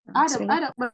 Bismillah. Ada.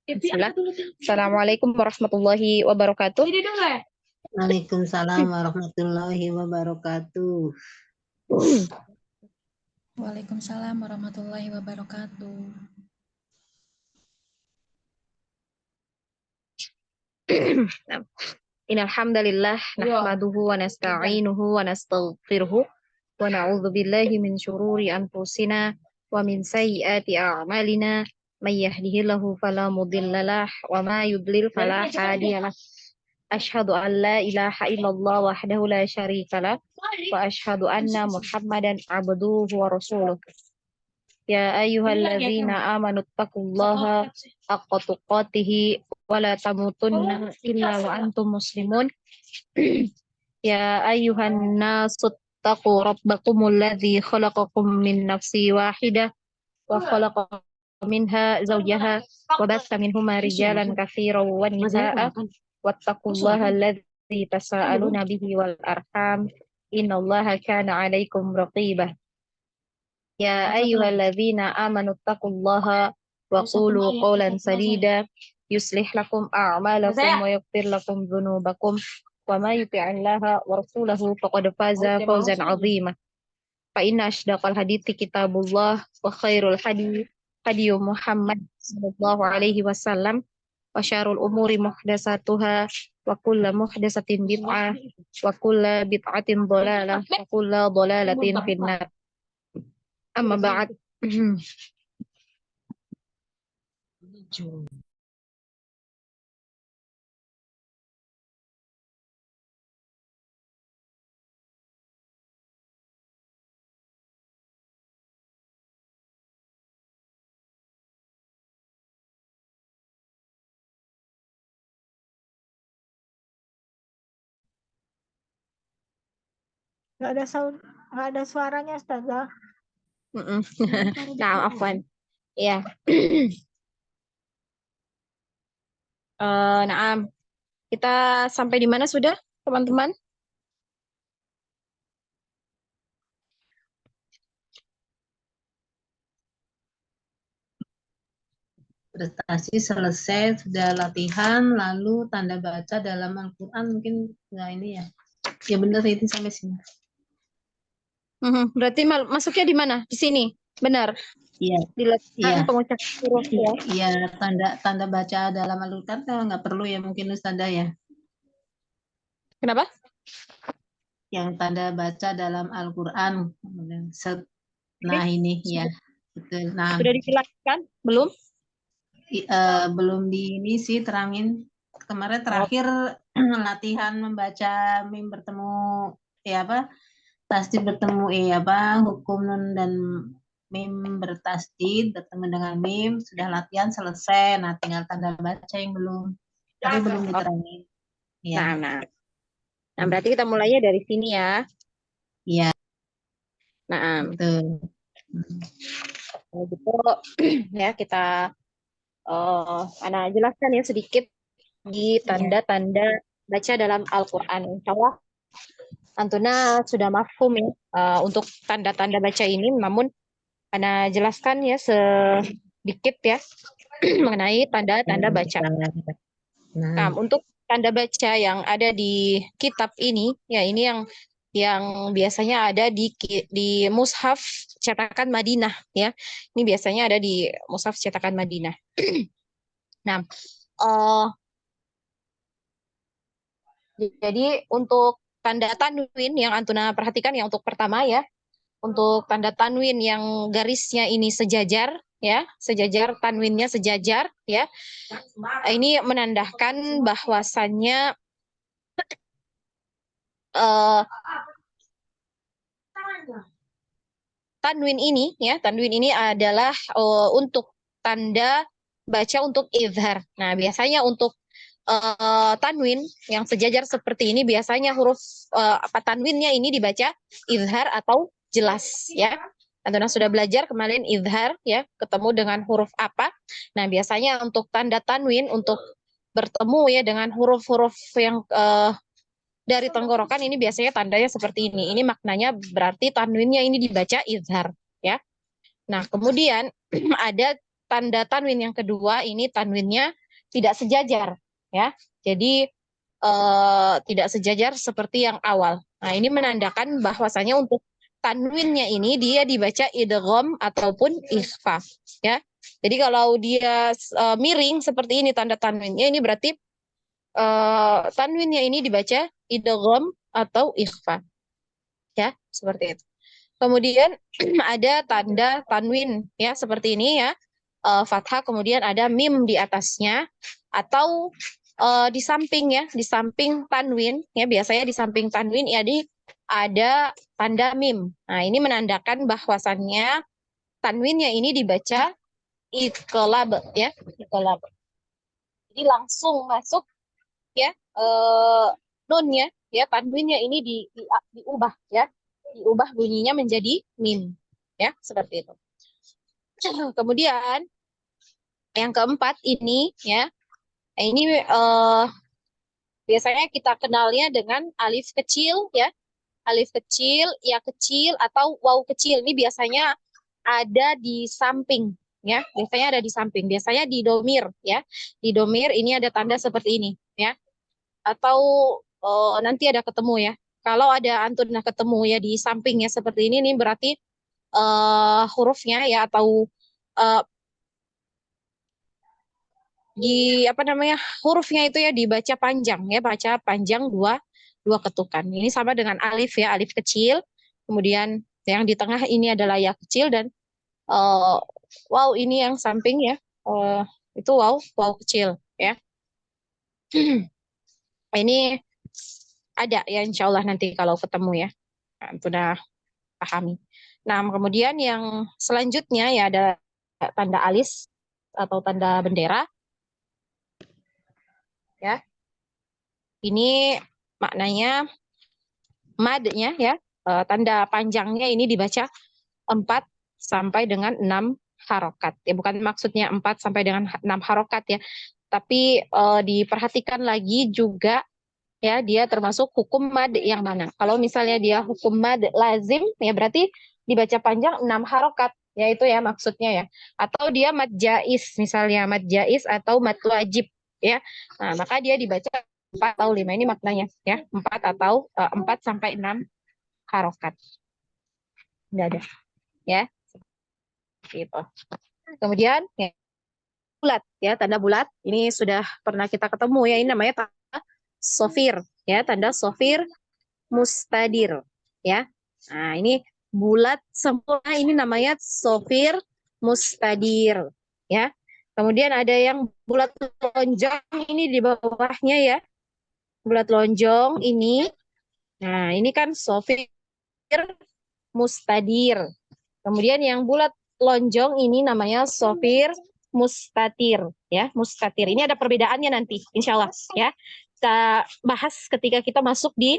Bismillah. Assalamualaikum warahmatullahi wabarakatuh. Waalaikumsalam warahmatullahi wabarakatuh. Waalaikumsalam warahmatullahi wabarakatuh. Innal hamdalillah nahmaduhu wa nasta'inuhu wa nastaghfiruhu wa na'udzu billahi min syururi anfusina wa min sayyiati a'malina may yahdihillahu fala mudhillalah wa ma yudlil fala hadiyalah. Asyhadu an la ilaha illallah wahdahu la syarikalah wa asyhadu anna Muhammadan abduhu wa rasuluh. Ya ayyuhalladzina amanu taqullaha haqqa tuqatih wa la tamutunna illa wa antum muslimun. Ya ayyuhan nasu taqu rabbakumul ladzi khalaqakum min nafsin wahidah wa khalaqa minha zawjaha wa bassa minhuma rijalan katsiran wa nisaa'a wattaqullaha alladzi tasaaluna bihi wal arham innallaha kana 'alaikum raqibah. Ya ayyuhalladzina amanu taqullaha wa qulu qawlan sadida yuslih lakum a'malakum wa yaghfir lakum dhunubakum wa ma yuti'illaha wa rasulahu faqad faza fawzan 'azima. Fa inna ashdaqal hadithi kitabullah wa khairul hadi Muhammad sallallahu alaihi wasallam wa syarrul umuri muhdatsatuha wa kullu muhdatsatin bid'ah wa kullu bid'atin dhalalah wa kullu dhalalatin finnar. Amma ba'd. Nggak ada sound, nggak ada suaranya, Ustazah. Nah, afwan. Ya. Naam. Kita sampai di mana sudah, teman-teman? Prestasi selesai, sudah latihan, lalu tanda baca dalam Al-Quran mungkin nggak ini ya. Ya benar itu sampai sini. Berarti masuknya di mana? Di sini. Benar. Iya. Dilakukan Iya. pengucapan huruf ya. Iya, tanda baca dalam Al-Quran nggak perlu ya mungkin Ustazah ya. Kenapa? Yang tanda baca dalam Al-Quran. Nah ini ya. Betul. Nah, Sudah dijelaskan? Belum? belum di ini sih terangin. Kemarin terakhir latihan membaca mim bertemu tasdid bertemu hukum nun dan mim bertasdid bertemu dengan mim, sudah latihan selesai. Nah, tinggal tanda baca yang belum. Tapi belum diterangin. Ya. Nah, berarti kita mulainya dari sini ya. Iya. Nah, betul. Kalau gitu ya kita Ana jelaskan ya sedikit di tanda-tanda baca dalam Al-Quran. Insya Allah Antuna sudah mafhum ya untuk tanda-tanda baca ini, namun Ana jelaskan ya sedikit ya mengenai tanda-tanda baca. Nah, untuk tanda baca yang ada di kitab ini, ya ini yang biasanya ada di mushaf cetakan Madinah ya. Ini biasanya ada di mushaf cetakan Madinah. Nah, jadi untuk tanda tanwin yang Antuna perhatikan ya untuk pertama ya, untuk tanda tanwin yang garisnya ini sejajar ya, sejajar tanwinnya sejajar ya. Ini menandakan bahwasannya tanwin ini adalah untuk tanda baca untuk izhar. Nah, biasanya untuk tanwin yang sejajar seperti ini biasanya huruf tanwinnya ini dibaca izhar atau jelas ya. Antuna sudah belajar kemarin izhar ya, ketemu dengan huruf apa. Nah, biasanya untuk tanda tanwin untuk bertemu ya dengan huruf-huruf yang dari tenggorokan ini biasanya tandanya seperti ini. Ini maknanya berarti tanwinnya ini dibaca izhar ya. Nah, kemudian ada tanda tanwin yang kedua, ini tanwinnya tidak sejajar ya. Jadi tidak sejajar seperti yang awal. Nah, ini menandakan bahwasanya untuk tanwinnya ini dia dibaca idgham ataupun ikhfa ya. Jadi kalau dia miring seperti ini tanda tanwinnya, ini berarti tanwinnya ini dibaca idgham atau ikhfa ya, seperti itu. Kemudian ada tanda tanwin ya seperti ini ya, fathah kemudian ada mim di atasnya, atau di samping ya, di samping tanwin ya, biasanya di samping tanwin ya ada tanda mim. Nah, ini menandakan bahwasannya tanwinnya ini dibaca iqlab ya, iqlab. Jadi langsung masuk ya nunnya ya, tanwinnya ini diubah ya, diubah bunyinya menjadi mim ya, seperti itu. Kemudian yang keempat ini ya, ini biasanya kita kenalnya dengan alif kecil ya, alif kecil, ya kecil, atau waw kecil. Ini biasanya ada di samping ya, biasanya ada di samping, biasanya di domir ya, di domir ini ada tanda seperti ini ya, atau nanti ada ketemu ya. Kalau ada antuna ketemu ya di sampingnya seperti ini berarti hurufnya ya, atau di apa namanya, hurufnya itu ya dibaca panjang ya, baca panjang dua ketukan. Ini sama dengan alif ya, alif kecil. Kemudian yang di tengah ini adalah ya kecil, dan waw ini yang samping ya, itu waw kecil ya. Ini ada ya, insya Allah nanti kalau ketemu ya, sudah pahami. Nah, kemudian yang selanjutnya ya ada tanda alis atau tanda bendera ya. Ini maknanya madnya ya, tanda panjangnya ini dibaca 4 sampai dengan 6 harokat ya, bukan maksudnya 4 sampai dengan 6 harokat ya, tapi diperhatikan lagi juga ya, dia termasuk hukum mad yang mana. Kalau misalnya dia hukum mad lazim ya, berarti dibaca panjang 6 harokat ya, itu ya maksudnya ya. Atau dia mad jais, misalnya mad jais atau mad wajib ya, nah maka dia dibaca 4 atau 5, ini maknanya ya, 4 atau 4 sampai 6 harokat. Tidak ada ya, gitu. Kemudian ya, bulat ya, tanda bulat ini sudah pernah kita ketemu ya, ini namanya tanda sofir ya, tanda sofir mustadir ya. Nah, ini bulat sempurna, ini namanya sofir mustadir ya. Kemudian ada yang bulat lonjong ini di bawahnya ya, bulat lonjong ini. Nah, ini kan sofir mustadir. Kemudian yang bulat lonjong ini namanya sofir mustatir ya, mustatir. Ini ada perbedaannya nanti insya Allah ya. Kita bahas ketika kita masuk di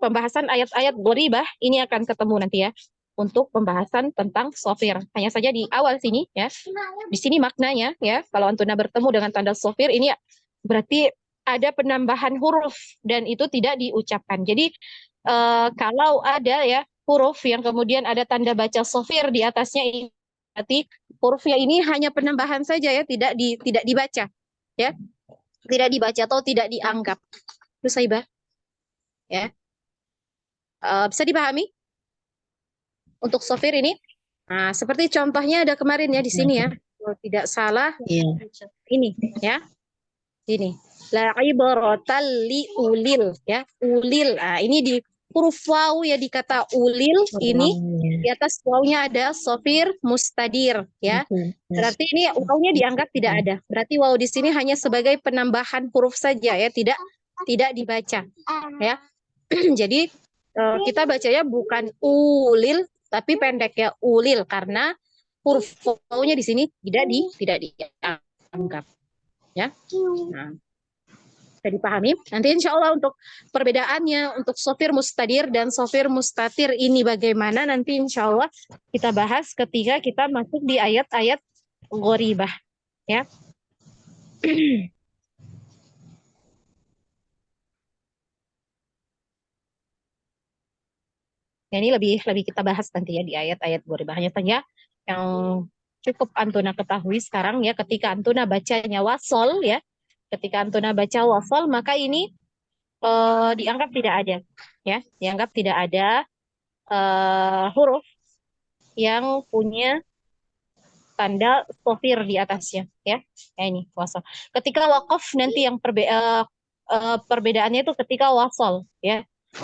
pembahasan ayat-ayat gharibah, ini akan ketemu nanti ya untuk pembahasan tentang sofir. Hanya saja di awal sini ya, di sini maknanya ya, kalau antuna bertemu dengan tanda sofir ini berarti ada penambahan huruf dan itu tidak diucapkan. Jadi kalau ada ya huruf yang kemudian ada tanda baca sofir di atasnya, ini berarti hurufnya ini hanya penambahan saja ya, tidak dibaca ya, tidak dibaca atau tidak dianggap. Terus Saibah ya. Bisa dipahami untuk sofir ini? Nah, seperti contohnya ada kemarin ya di sini ya. Kalau tidak salah Iya. ini ya. Ini. La ibratal li ulil ya. Ulil. Nah, ini di huruf waw ya, di kata ulil ini di atas wawnya ada sofir mustadir ya. Berarti ini wawnya dianggap tidak ada. Berarti waw di sini hanya sebagai penambahan huruf saja ya, tidak dibaca ya. Jadi kita bacanya bukan ulil tapi pendek ya, ulil, karena huruf wawnya di sini tidak dianggap ya. Nah, bisa dipahami. Nanti insya Allah untuk perbedaannya untuk sofir mustadir dan sofir mustatir ini bagaimana, nanti insya Allah kita bahas ketika kita masuk di ayat-ayat gharibah ya. Ya, ini lebih kita bahas nanti ya di ayat-ayat gharibah. Hanya saja yang cukup Antuna ketahui sekarang ya, ketika Antuna bacanya wasol ya, ketika Antuna baca wasol maka ini dianggap tidak ada ya, dianggap tidak ada huruf yang punya tanda sofir di atasnya ya. Ya ini wasol. Ketika wakaf nanti yang perbedaannya itu ketika wasol ya.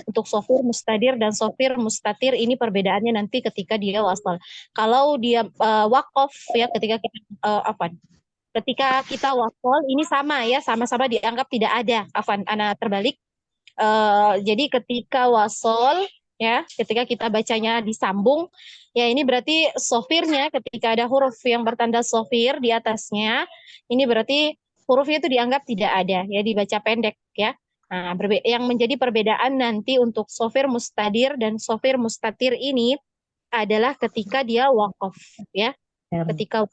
Untuk sofir mustadir dan sofir mustatir ini perbedaannya nanti ketika dia wasol. Kalau dia wakaf ya, ketika kita apa? Ketika kita wasol ini sama ya, sama-sama dianggap tidak ada. Afan, ana terbalik. Jadi ketika wasol ya, ketika kita bacanya disambung ya, ini berarti sofirnya ketika ada huruf yang bertanda sofir di atasnya, ini berarti hurufnya itu dianggap tidak ada ya, dibaca pendek ya. Nah, yang menjadi perbedaan nanti untuk sofir mustadir dan sofir mustatir ini adalah ketika dia wakaf ya. Ketika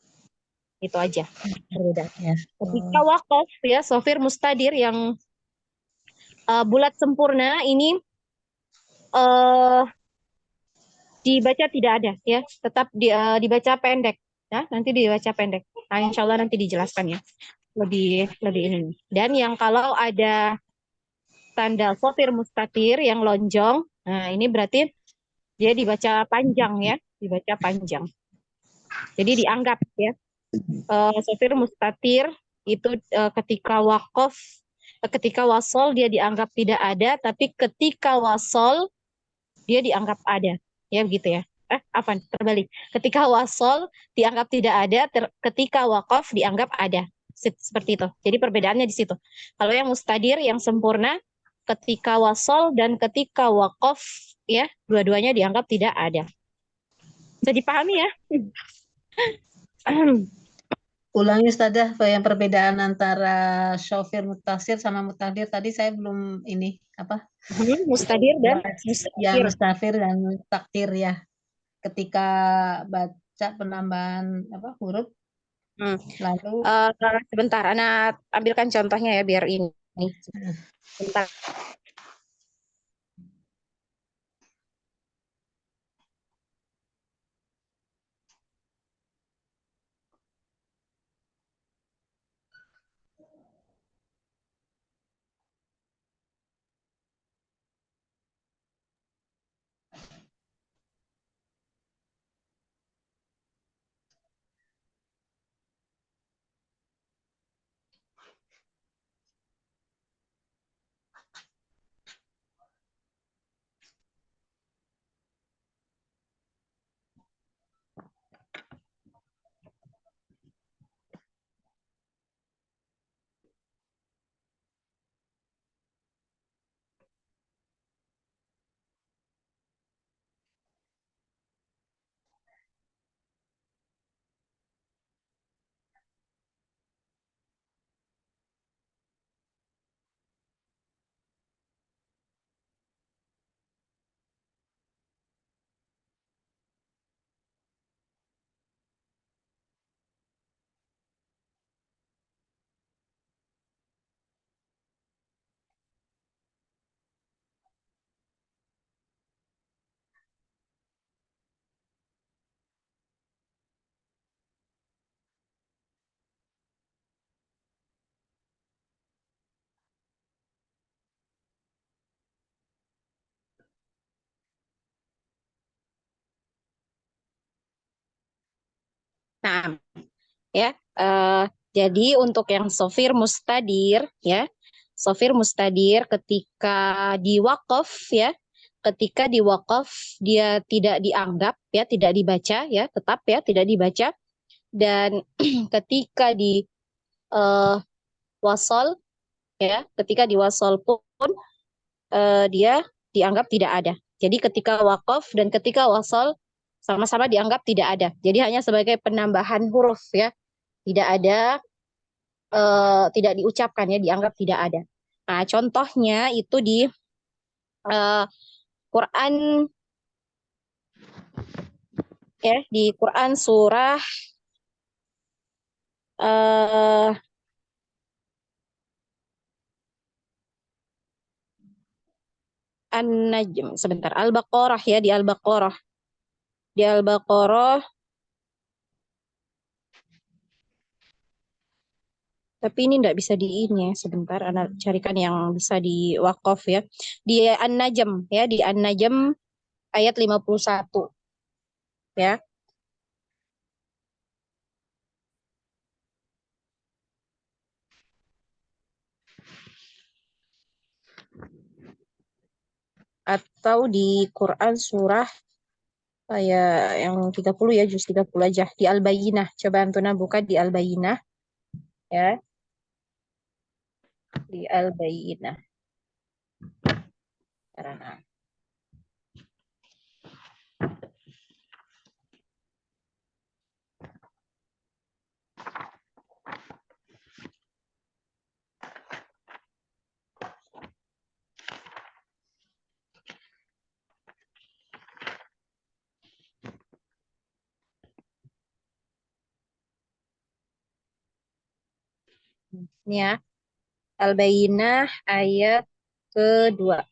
itu aja perbedaan. Ketika wakaf ya, sofir mustadir yang bulat sempurna ini dibaca tidak ada ya, tetap dibaca pendek ya, nanti dibaca pendek. Nah, insya Allah nanti dijelaskan ya lebih ini. Dan yang kalau ada tanda sofir mustatir yang lonjong, nah ini berarti dia dibaca panjang ya, dibaca panjang. Jadi dianggap ya sofir mustatir itu ketika wakaf, ketika wasol dia dianggap tidak ada, tapi ketika wasol dia dianggap ada ya, begitu ya. Apa terbalik, ketika wasol dianggap tidak ada, ketika wakaf dianggap ada, seperti itu. Jadi perbedaannya di situ. Kalau yang mustadir yang sempurna ketika wasol dan ketika wakaf ya, dua-duanya dianggap tidak ada. Bisa dipahami ya? Ulangi Ustazah yang perbedaan antara syofir mutasir sama mutadir tadi saya belum ini apa? Mustadir dan Ya, mustakir. mustafir dan takdir ya. Ketika baca penambahan apa huruf lalu Sebentar, Ana ambilkan contohnya ya biar ini. Sebentar. Nah, ya. Jadi untuk yang sofir mustadir ya, sofir mustadir ketika diwakaf ya, ketika diwakaf dia tidak dianggap ya, tidak dibaca ya, tetap ya tidak dibaca. Dan ketika di eh, wasol ya, ketika di wasol pun dia dianggap tidak ada. Jadi ketika wakaf dan ketika wasol sama-sama dianggap tidak ada. Jadi hanya sebagai penambahan huruf ya, tidak ada, tidak diucapkan ya, dianggap tidak ada. Nah, contohnya itu di eh, Quran ya, di Quran surah eh, An-Najm, sebentar, Al-Baqarah ya, di Al-Baqarah. Di Al-Baqarah, tapi ini enggak bisa di ini ya, sebentar, Ana carikan yang bisa di wakaf ya. Di An-Najm ya, di An-Najm ayat 51 ya. Atau di Quran surah yang 30 ya, juz 30 aja, di Al-Bayyinah. Coba Antuna buka di Al-Bayyinah ya, di Al-Bayyinah. Karena ini ya, Al-Bayyinah ayat kedua.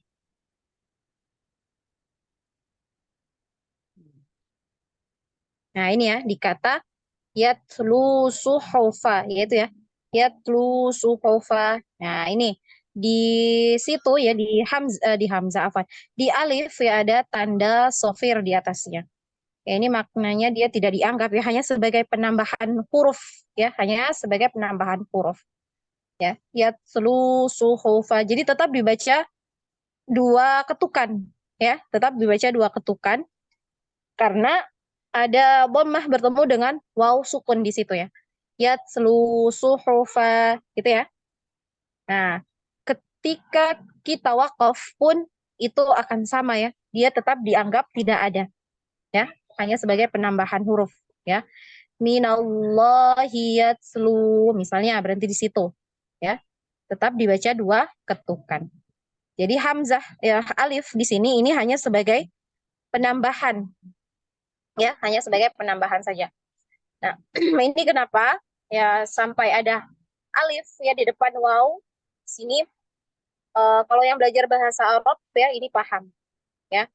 Nah, ini ya, dikata yatlu suhufa, yaitu ya, yatlu suhufa. Nah, ini di situ ya, di hamzah apa? Di alif ya ada tanda sofir di atasnya. Ya, ini maknanya dia tidak dianggap ya, hanya sebagai penambahan huruf ya, hanya sebagai penambahan huruf ya. Yatlu suhufa. Jadi tetap dibaca dua ketukan ya, tetap dibaca dua ketukan karena ada dhammah bertemu dengan waw sukun di situ ya. Yatlu suhufa gitu ya. Nah, ketika kita wakaf pun itu akan sama ya. Dia tetap dianggap tidak ada ya, hanya sebagai penambahan huruf ya. Minallahi yatlu misalnya berhenti di situ ya. Tetap dibaca dua ketukan. Jadi hamzah ya, alif di sini ini hanya sebagai penambahan ya, hanya sebagai penambahan saja. Nah, ini kenapa ya sampai ada alif ya di depan waw. Sini kalau yang belajar bahasa Arab ya ini paham ya.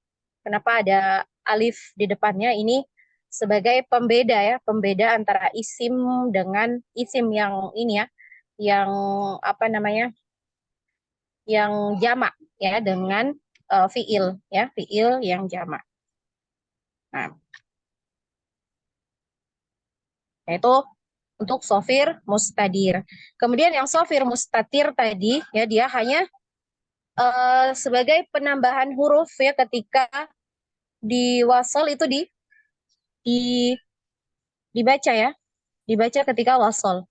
Kenapa ada alif di depannya, ini sebagai pembeda ya, pembeda antara isim dengan isim yang ini ya, yang apa namanya? Yang jamak ya, dengan fiil ya, fiil yang jamak. Nah, itu untuk sofir mustadir. Kemudian yang sofir mustatir tadi ya, dia hanya sebagai penambahan huruf ya, ketika di wasol itu di dibaca ya, dibaca ketika wasol.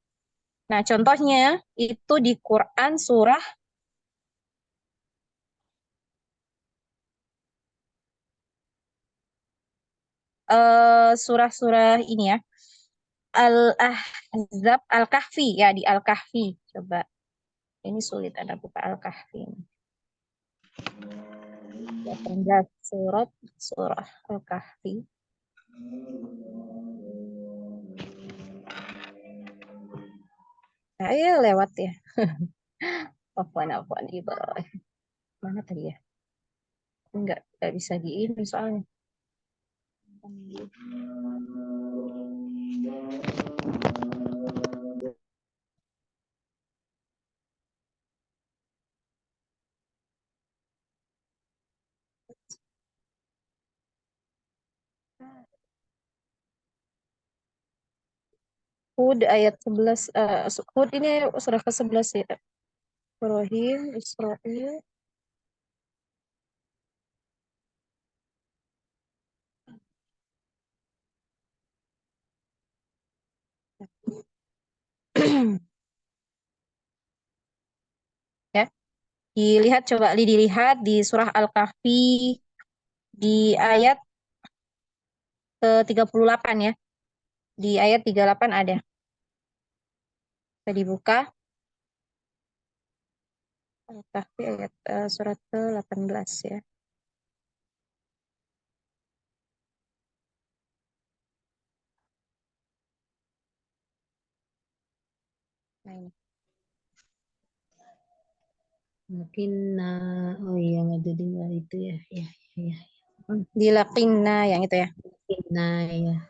Nah, contohnya itu di Quran surah surah-surah ini ya, Al-Ahzab, Al-Kahfi ya, di Al-Kahfi. Coba, ini sulit ada buka Al-Kahfi. 18 surat, surah Al-Kahfi. Nah, iya lewat ya. Afwan di bawah. Mana tadi ya? Enggak bisa di ini soalnya. Hud ayat 11. Hud ini surah ke-11 ya. Ibrahim, Israil. Ya, dilihat di surah Al-Kahfi di ayat ke-38 ya. Di ayat 38 ada. Bisa dibuka. Al-Kahfi ayat surat ke-18 ya. Nah, ini. Mungkin oh iya nggak jadi nggak itu ya. Ya, ya. Dilakinna yang itu ya. Nah, ya.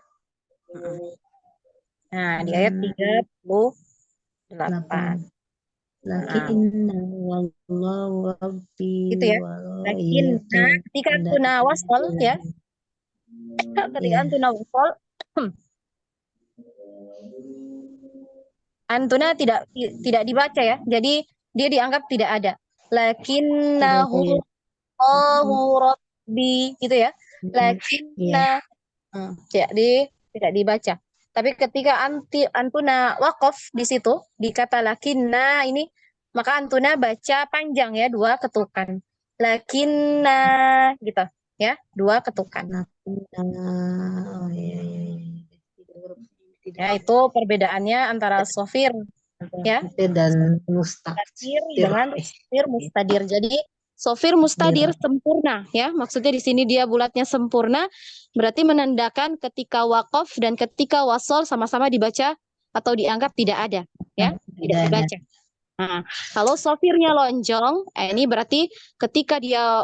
Nah, di ayat 38. Lakinna wallahu rabbi Gitu ya. Lakinna ketika antuna wasol ya. Ketika antuna wasol antuna tidak dibaca ya. Jadi dia dianggap tidak ada. Lakinnahu Allahu rabbi gitu ya. Lakinna jadi tidak dibaca. Tapi ketika antuna waqaf di situ di kata lakinna ini maka antuna baca panjang ya, 2 ketukan. Lakinna gitu ya, 2 ketukan. Oh iya, iya, iya. Ya, itu perbedaannya antara sofir ya Dan mustadir dengan sofir mustadir. Jadi sofir mustadir sempurna ya. Maksudnya di sini dia bulatnya sempurna, berarti menandakan ketika waqaf dan ketika wasol sama-sama dibaca atau dianggap tidak ada ya, tidak dibaca. Nah, kalau sofirnya lonjong, ini berarti ketika dia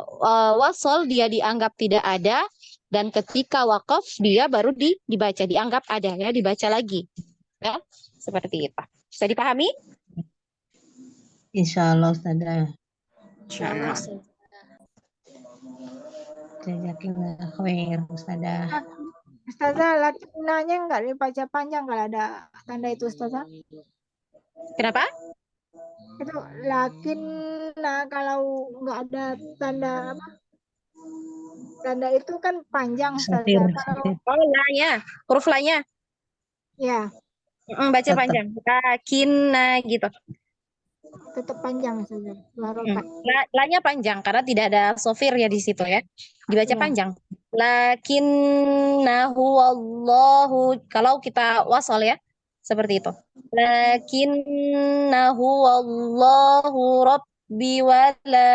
wasol dia dianggap tidak ada, dan ketika waqaf dia baru dibaca, dianggap ada ya, dibaca lagi. Ya, seperti itu. Bisa dipahami? Insya Allah Ustazah. Insyaallah. Jazakallah khair Ustazah. Ustazah, lakinnanya nggak dibaca panjang kalau ada tanda itu Ustazah. Kenapa? Itu lakinna kalau nggak ada tanda apa? Tanda itu kan panjang Ustazah. Kalau la-nya, huruf la-nya. Ya. Baca Tetap. panjang. Lakinna gitu. Tetap panjang Ustazah. La-nya panjang karena tidak ada sofir ya di situ ya. Dibaca panjang. Lakinnahu wallahu, kalau kita wasol ya seperti itu. Lakinnahu wallahu rabbi wala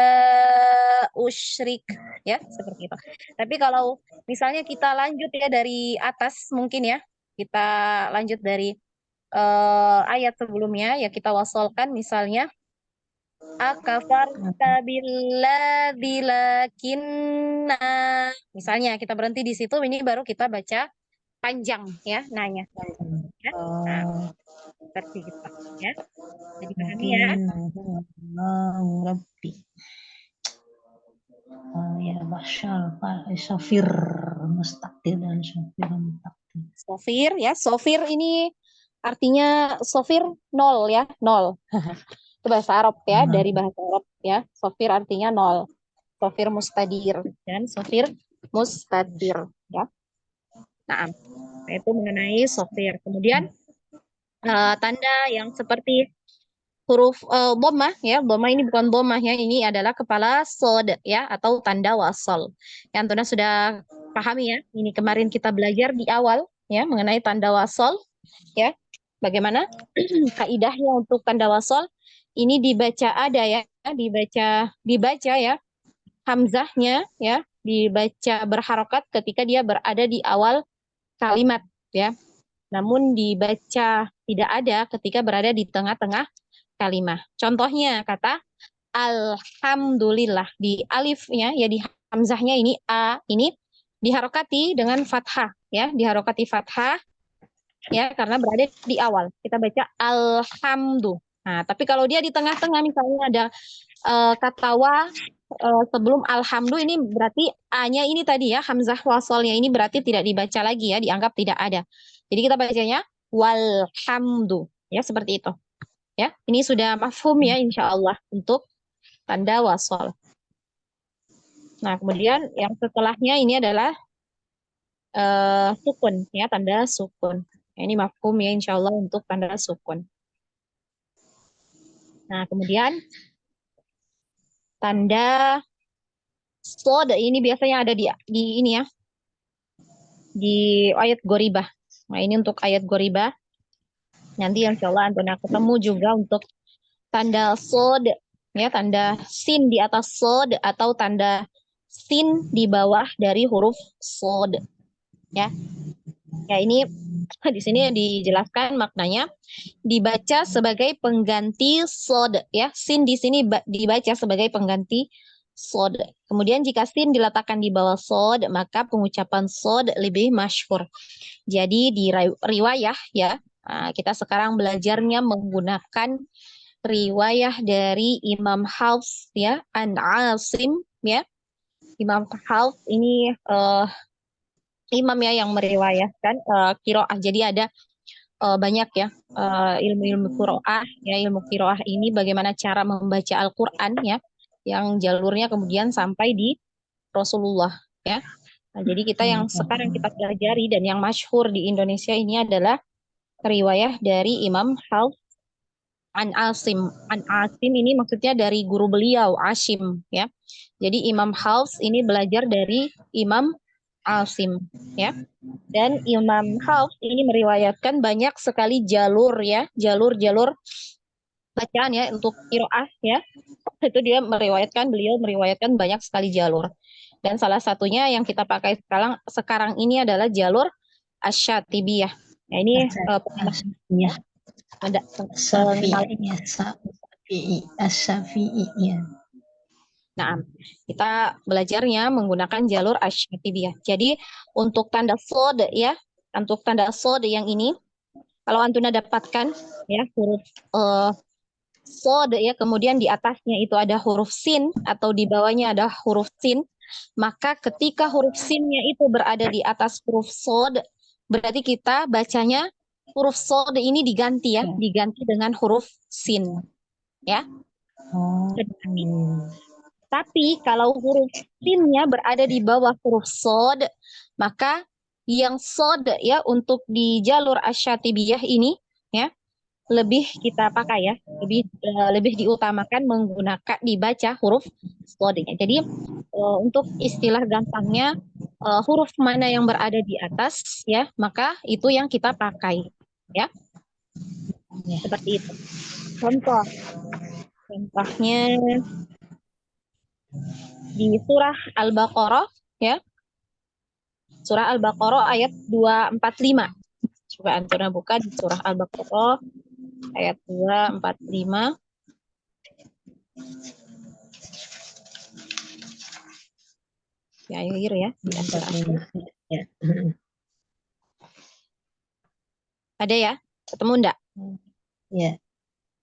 usyrik ya, seperti itu. Tapi kalau misalnya kita lanjut ya dari atas mungkin ya. Kita lanjut dari ayat sebelumnya ya, kita wasolkan misalnya akafarta billadzi lakinna. Misalnya kita berhenti di situ, ini baru kita baca panjang ya, nanya. Ya? Nah, seperti itu ya. Jadi pahami ya. Allahu Rabbi. Ya masyal sofir mustaqil dan sofir mustaqil. Sofir ya, sofir ini artinya sofir 0 ya, 0. Itu bahasa Arab ya, dari bahasa Arab ya. Sofir artinya 0. Sofir mustadir dan sofir mustadir ya. Nah, itu mengenai sofir. Kemudian tanda yang seperti huruf dhammah ya. Dhammah ini bukan dhammah ya, ini adalah kepala sod ya, atau tanda wasol. Yang Tuna sudah pahami ya. Ini kemarin kita belajar di awal ya mengenai tanda wasol ya. Bagaimana kaidahnya untuk tanda wasol? Ini dibaca ada ya, dibaca ya. Hamzahnya ya, dibaca berharokat ketika dia berada di awal kalimat ya. Namun dibaca tidak ada ketika berada di tengah-tengah kalimat. Contohnya kata alhamdulillah, di alifnya ya, di hamzahnya ini a ini diharokati dengan fathah ya, diharokati fathah ya karena berada di awal. Kita baca alhamdulillah. Nah, tapi kalau dia di tengah-tengah misalnya ada kata wa sebelum alhamdulillah, ini berarti a-nya ini tadi ya, hamzah wasolnya ini berarti tidak dibaca lagi ya, dianggap tidak ada. Jadi kita bacanya walhamdu. Ya, seperti itu. Ya, ini sudah mafhum ya insya Allah untuk tanda wasol. Nah, kemudian yang setelahnya ini adalah sukun ya, tanda sukun. Ya, ini mafhum ya insya Allah untuk tanda sukun. Nah, kemudian tanda sod ini biasanya ada di ini ya, di ayat goribah. Nah, ini untuk ayat goribah. Nanti insya Allah Antona ketemu juga untuk tanda sod, ya, tanda sin di atas sod atau tanda sin di bawah dari huruf sod. Ya, ya ini di sini dijelaskan maknanya dibaca sebagai pengganti sod. Ya, sin di sini dibaca sebagai pengganti sod. Kemudian jika sin diletakkan di bawah sod, maka pengucapan sod lebih masyhur. Jadi di riwayah ya, kita sekarang belajarnya menggunakan riwayah dari Imam Hafs ya, an Asim ya. Imam Hafs ini imam ya yang meriwayatkan qiraah. Jadi ada banyak ya ilmu-ilmu qiraah ya, ilmu qiraah ini bagaimana cara membaca Al-Qur'an ya, yang jalurnya kemudian sampai di Rasulullah ya. Nah, jadi kita yang sekarang kita pelajari dan yang masyhur di Indonesia ini adalah riwayah dari Imam Hafs an Asim. An Asim ini maksudnya dari guru beliau, Asim ya. Jadi Imam Hafs ini belajar dari Imam Asim ya. Dan Imam Hafs ini meriwayatkan banyak sekali jalur ya, jalur-jalur bacaan ya untuk qiraah ya. Itu beliau meriwayatkan banyak sekali jalur. Dan salah satunya yang kita pakai sekarang ini adalah jalur Asy-Syatibiyah. Nah, ini Ya. ada Asy-Syafi'i. Nah, kita belajarnya menggunakan jalur Asy-Syatibiyah. Jadi untuk tanda sod ya, untuk tanda sod yang ini, kalau Antuna dapatkan ya huruf sod ya, kemudian di atasnya itu ada huruf sin atau di bawahnya ada huruf sin, maka ketika huruf sinnya itu berada di atas huruf sod, berarti kita bacanya huruf sod ini diganti ya, diganti dengan huruf sin ya. Tapi kalau huruf sinnya berada di bawah huruf sod, maka yang sod ya untuk di jalur Asy-Syatibiyah ini ya lebih kita pakai ya, lebih diutamakan menggunakan dibaca huruf sodnya. Jadi untuk istilah gampangnya huruf mana yang berada di atas ya, maka itu yang kita pakai ya. Seperti itu. Contohnya di surah Al-Baqarah ya. Surah Al-Baqarah ayat 245. Coba Antuna buka di surah Al-Baqarah ayat 245. Ya, akhir ya, di akhir-akhir. Ya. Ada ya? Ketemu enggak? Ya.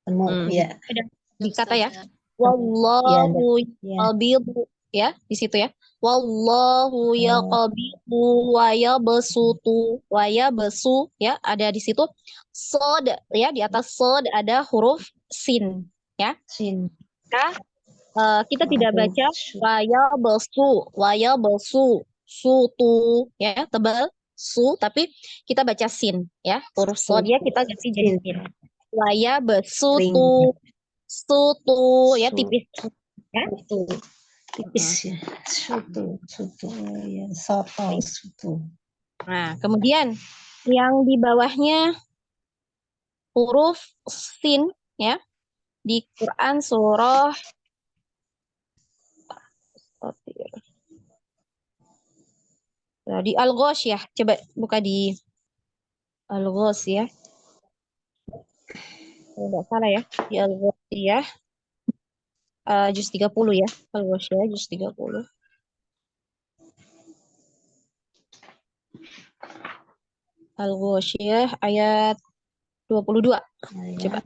Temu ya. Ada di kata ya. Wallahu yaqbidu ya, di situ ya. Wallahu yaqbidu wa yabsutu wa yabsu ya, ada di situ. Sod ya, di atas sod ada huruf sin ya. Sin. Kita tidak baca wa yabsu sutu ya, tebal su, tapi kita baca sin ya. Huruf sod ya kita ganti jadi sin. Wa yabsutu sutu ya, tipis ya. Tipis ya. Sutu ya, sutu. Nah, kemudian yang di bawahnya huruf sin ya, di Quran surah di Al-Ghasyiyah. Coba buka di Al-Ghasyiyah. Kalau nggak salah ya, di Al-Ghasyiyah juz 30 ya. Al-Ghasyiyah juz 30. Al-Ghasyiyah ayat 22. Coba.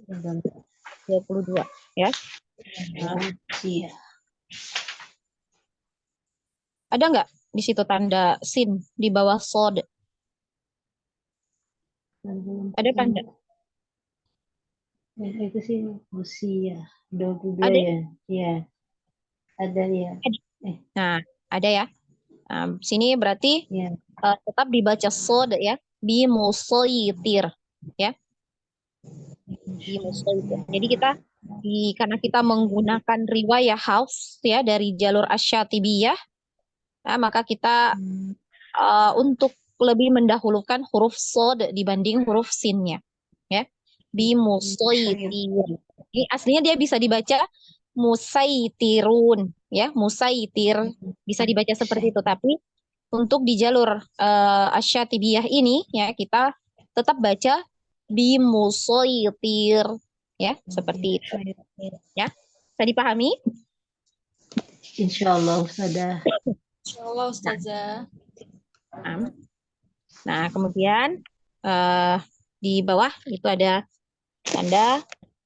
22 ya. Iya. Ada nggak di situ tanda sin di bawah sod? Ada apa enggak? Itu sih usia 22 Ada? ya. Iya, ada ya. Ada. Eh, Nah, ada ya. Sini berarti ya. tetap dibaca sod ya. Bimusoyitir. Ya, bimusoyitir. Jadi kita karena kita menggunakan riwayah Hafs ya dari jalur Asy-Syatibiyah, nah, maka kita untuk lebih mendahulukan huruf sod dibanding huruf sinnya. Ya. Bimusoyitir. Ini aslinya dia bisa dibaca musaitirun ya, musaitir bisa dibaca seperti itu, tapi untuk di jalur Asy-Syatibiyah ini ya kita tetap baca bimusoyitir ya, seperti itu ya. Bisa dipahami? Insya Allah sudah. Insyaallah Ustazah. Nah, kemudian di bawah itu ada tanda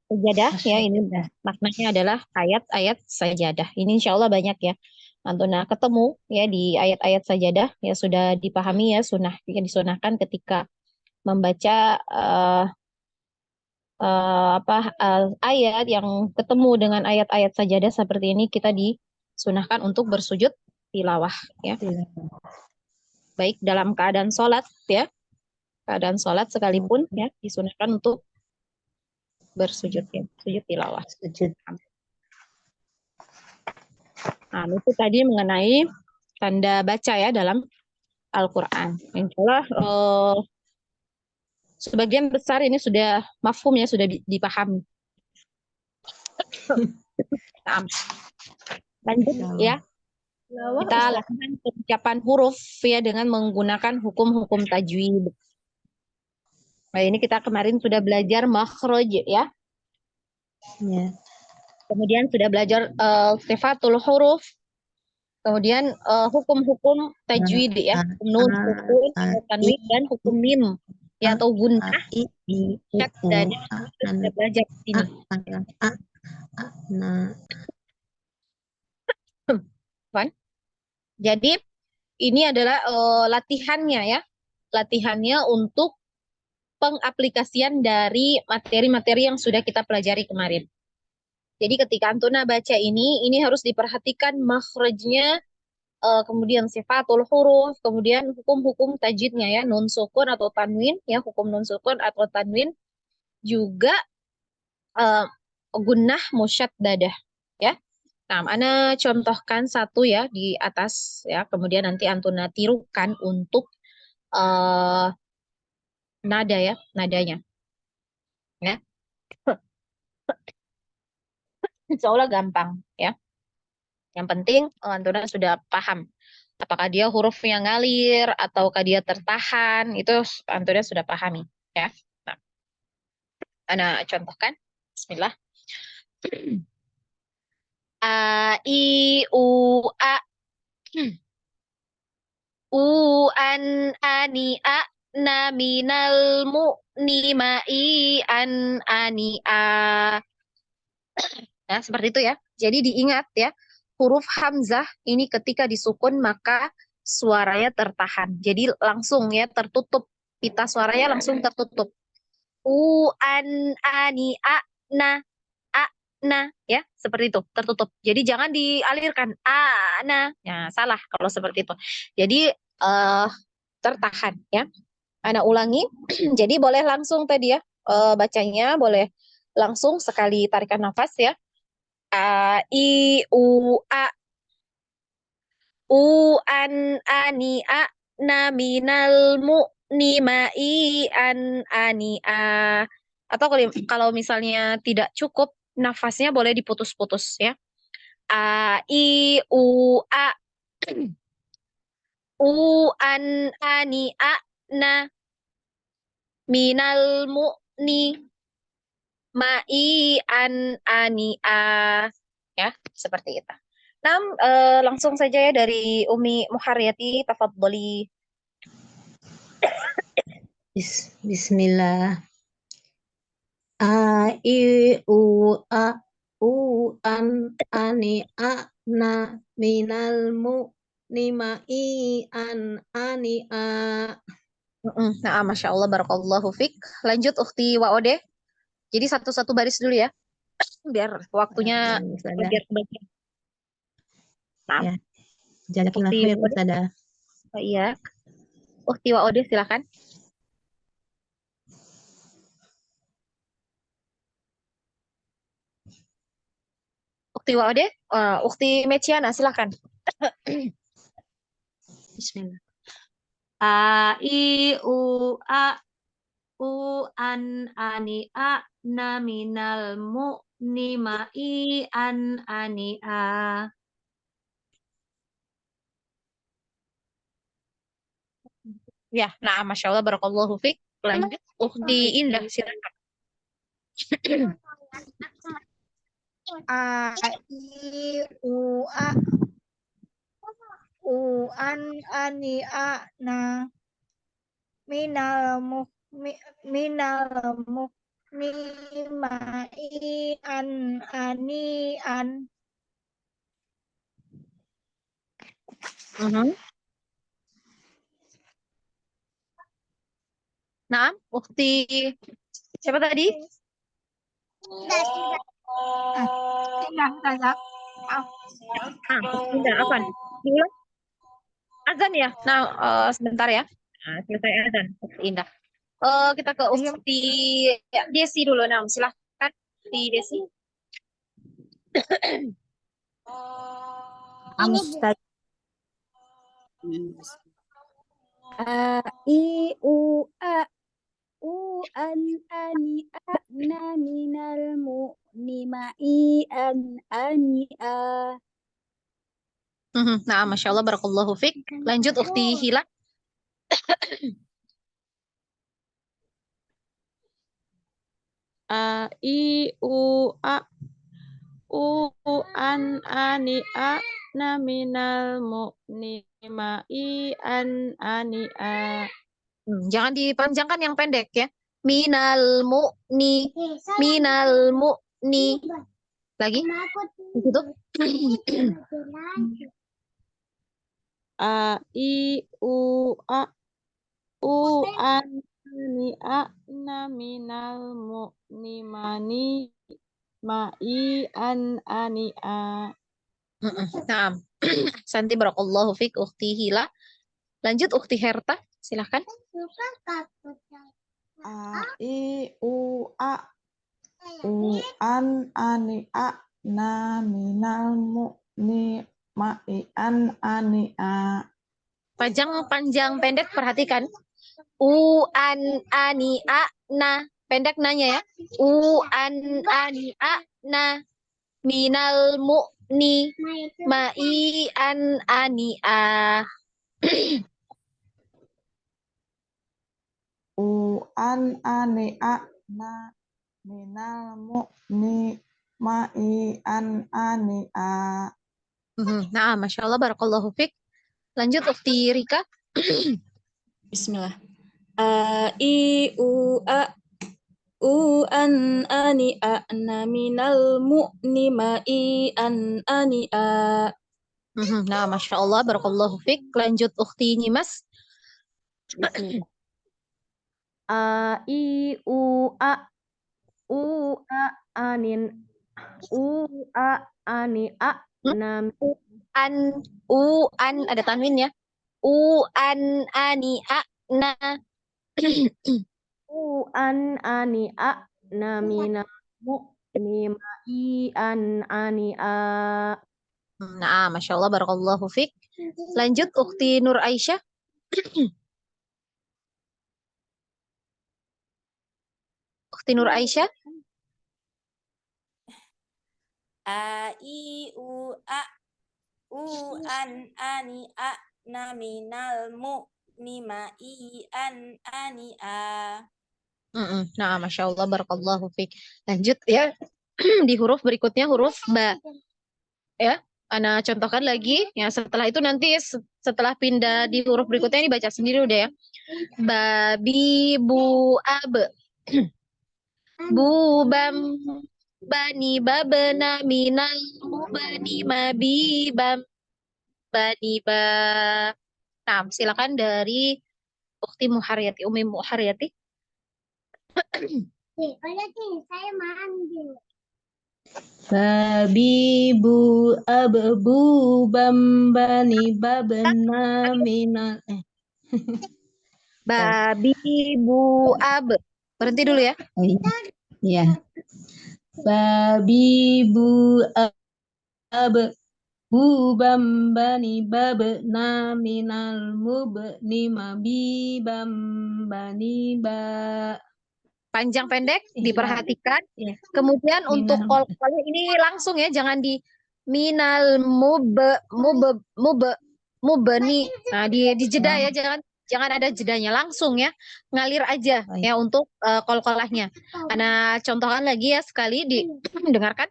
sajadah ya, ini maknanya adalah ayat-ayat sajadah. Ini insya Allah banyak ya. Antuna ketemu ya di ayat-ayat sajadah ya, sudah dipahami ya, sunnah yang disunahkan ketika membaca ayat yang ketemu dengan ayat-ayat sajadah seperti ini, kita disunahkan untuk bersujud tilawah ya. Baik dalam keadaan sholat ya, keadaan sholat sekalipun ya disunahkan untuk bersujud ya, sujud tilawah. Nah, itu tadi mengenai tanda baca ya dalam Al-Quran. Insya Allah sebagian besar ini sudah mafhum ya, sudah dipahami. Nah, lanjut ya. Kita lakukan pengucapan huruf ya dengan menggunakan hukum-hukum tajwid. Nah, ini kita kemarin sudah belajar makhraj ya. Ya. Kemudian sudah belajar sifatul huruf. Kemudian hukum-hukum tajwid ya, hukum nun, sukun, tanwin, dan hukum mim ya, atau gunnah, syaddah, kita sudah belajar di sini. Jadi ini adalah latihannya ya, latihannya untuk pengaplikasian dari materi-materi yang sudah kita pelajari kemarin. Jadi ketika Antuna baca ini harus diperhatikan makhrajnya, kemudian sifatul huruf, kemudian hukum-hukum tajwidnya ya, nun sukun atau tanwin ya, hukum nun sukun atau tanwin, juga gunnah musyaddadah ya. Nah, ana contohkan satu ya di atas ya, kemudian nanti Antuna tirukan untuk nada ya, nadanya ya. Insya Allah gampang ya. Yang penting Antuna sudah paham apakah dia hurufnya ngalir ataukah dia tertahan, itu Antuna sudah pahami ya. Nah, ana contohkan. Bismillah. A I U A U an ani a na minal mu ni ma I an ani a. Nah, seperti itu ya. Jadi diingat ya, huruf hamzah ini ketika disukun maka suaranya tertahan. Jadi langsung ya tertutup. Pita suaranya langsung tertutup. U an ani a na ya, seperti itu, tertutup. Jadi jangan dialirkan na. Ya, salah kalau seperti itu. Jadi tertahan ya. Ana ulangi. Jadi boleh langsung tadi ya, bacanya boleh langsung sekali tarikan nafas ya. A I U A U an ani a na minal mu ni ma I an ani a. Atau kalau misalnya tidak cukup nafasnya boleh diputus-putus ya. A I U A U an ani a na minal mu ni ma I an ani a. Ya, seperti itu. Nah, langsung saja ya dari Umi Muharyati, tafadholi. Bismillah. A I U A U an ani a na minal mu ni ma I an ani a. Nah, Masya Allah, Barakallahu Fik. Lanjut, Ukhti Waode. Jadi satu-satu baris dulu ya, biar waktunya, Ustazah. biar kebagian. Nah, Ya. Jazakallah Ukhti khair, Waode. Ustazah. Iya. Ukhti Waode, silakan. Ukhti Waode, Ukhti Meciana, silakan. Bismillah. A I U A U an ani a na minal mu ni ma I an ani a. Ya, nah, Masya Allah, Barakallahu Fik. Lanjut, Ukhti Indah, silakan. A I U A U an ani a na minal muk minal muk ni ma I an ani an. Nah, Ukhti siapa tadi? Indah, Ustazah. Ukhti Indah, apa? Diulang? Azan ya? Nah, sebentar ya. Nah, selesai azan, Ukhti Indah. Kita ke Ukhti Desi dulu. Nah, silahkan, Ukhti Desi. Ustazah. A I U A U an ani a na minal mu ni ma I an ani a. Nah, Masya Allah, Barakallahu Fik. Lanjut, Ukhti Hila. A I U A U an ani a na minal mu ni ma I an ani a. Jangan dipanjangkan yang pendek ya. Minal mu'ni. Minal mu'ni. Lagi? Gitu. A I U A U an ani a na minal mu ni mani ma I an ani a. Nah, Santi Barakallahu Fik, Ukhti Hila. Lanjut, Ukhti Herta. Silahkan. A I U A U an ani a na minal mu ni ma I an ani a. Panjang pendek perhatikan. U an ani a na. Pendek nanya ya. U an ani a na minal mu ni ma I an ani a. U an ani a na minal mu ni ma I an ani a. Nah, Masya Allah, Barakallahu Fik. Lanjut, Ukhti Rika. Bismillah. A I U A U an ani a na minal mu ni ma I an ani a. Nah, Masya Allah, Barakallahu Fik. Lanjut, Ukhti Nyimas. A I U A U A anin U A ani a na An ada tanwin ya. U an ani a na. U an ani a na minal mu ni ma I an ani a. Nah, Masya Allah, Barakallahu Fik. Lanjut, Ukhti Nur Aisyah. Ukhti Nur Aisyah. A I U A U an ani a na minal mu ni ma I an ani a. Nah, Masya Allah, Barakallahu Fik. Lanjut ya. Di huruf berikutnya, huruf ba. Ya, Ana contohkan lagi. Ya, setelah itu nanti setelah pindah di huruf berikutnya ini baca sendiri udah ya. Babi, bu, ab. Bubam, bani, babena, minal, bani, mabibam, bani, ba. Nah, silakan dari Ukti Muharyati, Umi Muharyati. Babibu abu bambani babna minal Babi bu ab. Berhenti dulu ya. oh iya. Iya. Babibu abu bambani babna minal mubni mabi bambani ba. Panjang pendek Iya. diperhatikan. Iya. Kemudian untuk Minal kol-kolnya ini langsung ya, jangan di minal mubeni. Nah, di jeda ya, jangan ada jedanya, langsung ya. Ngalir aja oh iya. ya untuk kol-kolahnya. Ana contohkan lagi ya sekali dengarkan.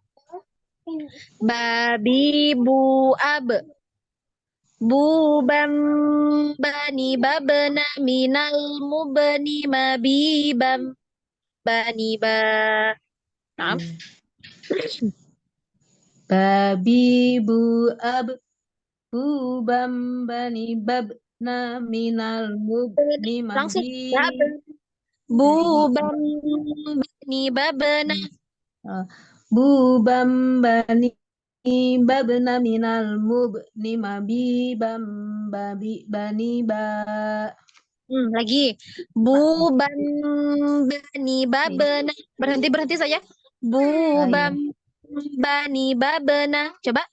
Babi bu ab. Bu bam bani babena minal mubeni mabi bam bani ba. Nah, Babibu abu bambani babna minal mubni langsung mabi bu bam bani babena. Bu bambani babna minal mubni mabi babi bani ba. Lagi bu bam bani babena. Berhenti saja. Bu iya. bam bani babena. Coba.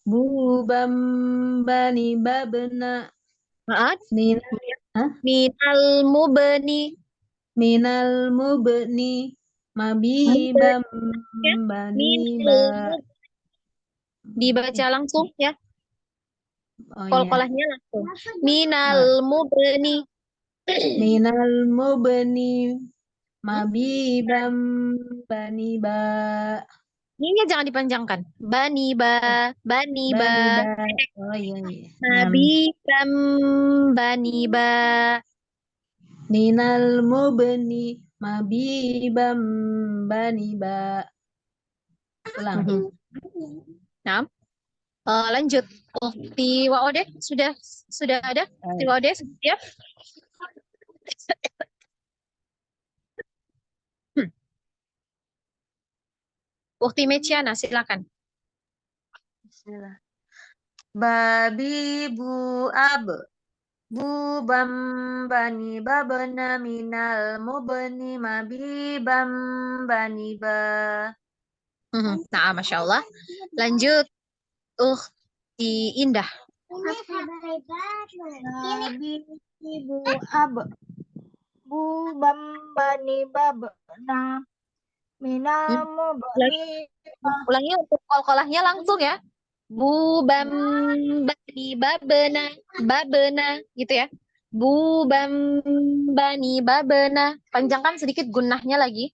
Bu bambani babna Maaf. minal Minal mubni. minal mubni mabi bambani ba. Dibaca langsung ya. Oh iya. Kol-kolahnya langsung. Minal mubni. Minal mubni mabi bambani ba. Ini jangan dipanjangkan. Bani ba. Bani ba. Oh iya. Nabi bam bani ba. Minal mubni mabi bambani ba. Ulang. Nah, lanjut. Di Waode sudah ada. Di Waode ya. Ukti Meciana, silakan. Bismillah. Babi bu ab. Bu bambani babana minal mubni mabi bambani ba. Nah, Masya Allah. Lanjut. Ukti Indah. Babi bu ab. Bu bambani babna minal mubni. Ulangi untuk kol-kolahnya langsung ya. Bu bam bani babena gitu ya. Bu bam bani babena. Panjangkan sedikit gunnahnya lagi.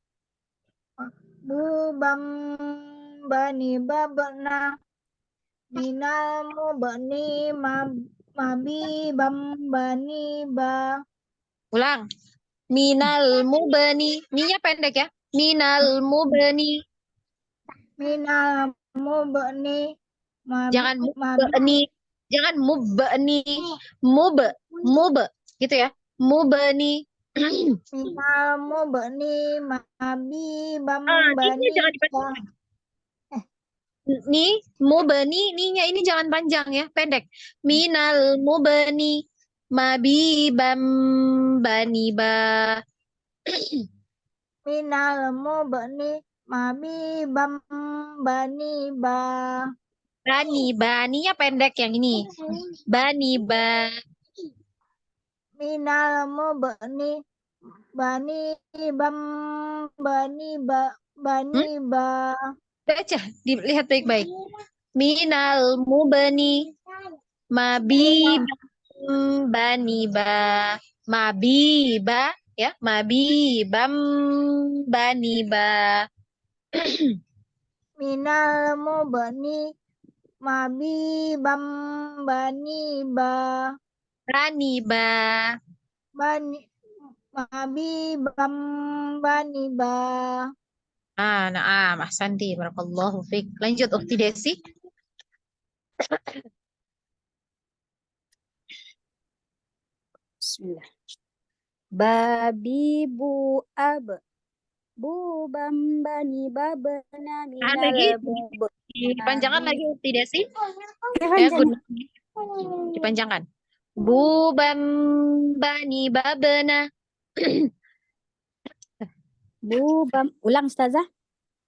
Bu bam bani babna minal mubni mabi bam bani ba. Ulang. Minal mubani. Ninya pendek ya. Minal mubani. Minal mubni Jangan mubani. Jangan mubani. Mub gitu ya. Mubani. Minal mubni mabi bam Ini bani jangan dipanjang. Nih, mubani, ninya ini jangan panjang ya, pendek. Minal mubani mabi bam bani ba. minal mubni mabi bam bani ba. Bani, baninya pendek yang ini. Bani ba. Minal mubni bani bam bani ba bani ba. Baca, dilihat baik-baik. Minal mubani mabi bam bani ba. Mabi ba ya, mabi bam bani ba. Minal mubni mabi bam bani ba. Bani ba. Bani mabi bam bani ba. Naam, ahsanti, barakallahu fiik. Lanjut, Ukti Desi. Bismillah. Babi bu ab. Bu bambani babana Tahan minal lagi. bu Dipanjangkan lagi tidak sih? Ya, panjang. dipanjangkan. Bu bambani babana. Bu bam ulang Ustazah.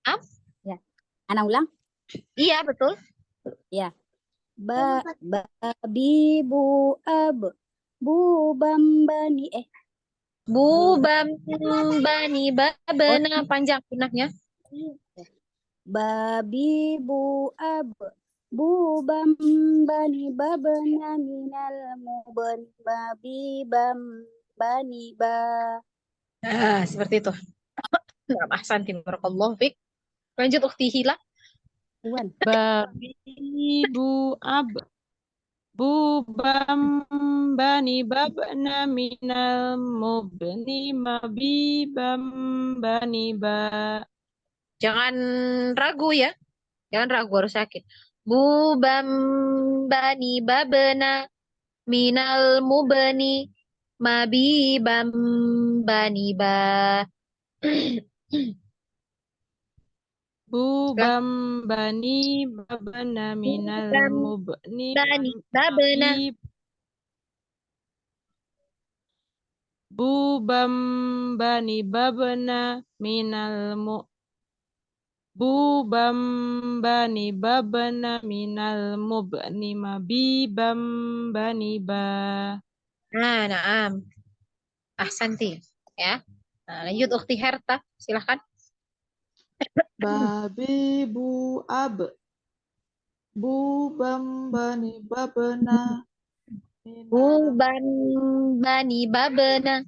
Am? Ya. Anak ulang. Iya, betul. Ya. Babi bu ab. Bu bambani Bu bambani babana. Panjang punahnya. Babi bu ab. Bu bambani babana minal mubani babi bambani ba. Nah, seperti itu. Nah, ahsanti barakallahu fik. Lanjut Ukhti Hila. Wan. Babi bu ab. Bu bambani babna minal mubni mabi bambani ba. Jangan ragu ya. Jangan ragu, harus yakin. Bu bambani babana minal mubani mabi bambani ba. Bu bambani babna minal mubni Bani babana. mabi. Bu bambani babna minal mu. Bu bambani babna minal mubni mabi bambani ba. Nah, naam. Ahsanti. Ya. Nah, lanjut Ukhti Herta, silahkan. Babi bu ab. Bu bambani babna Bu minal bani babana.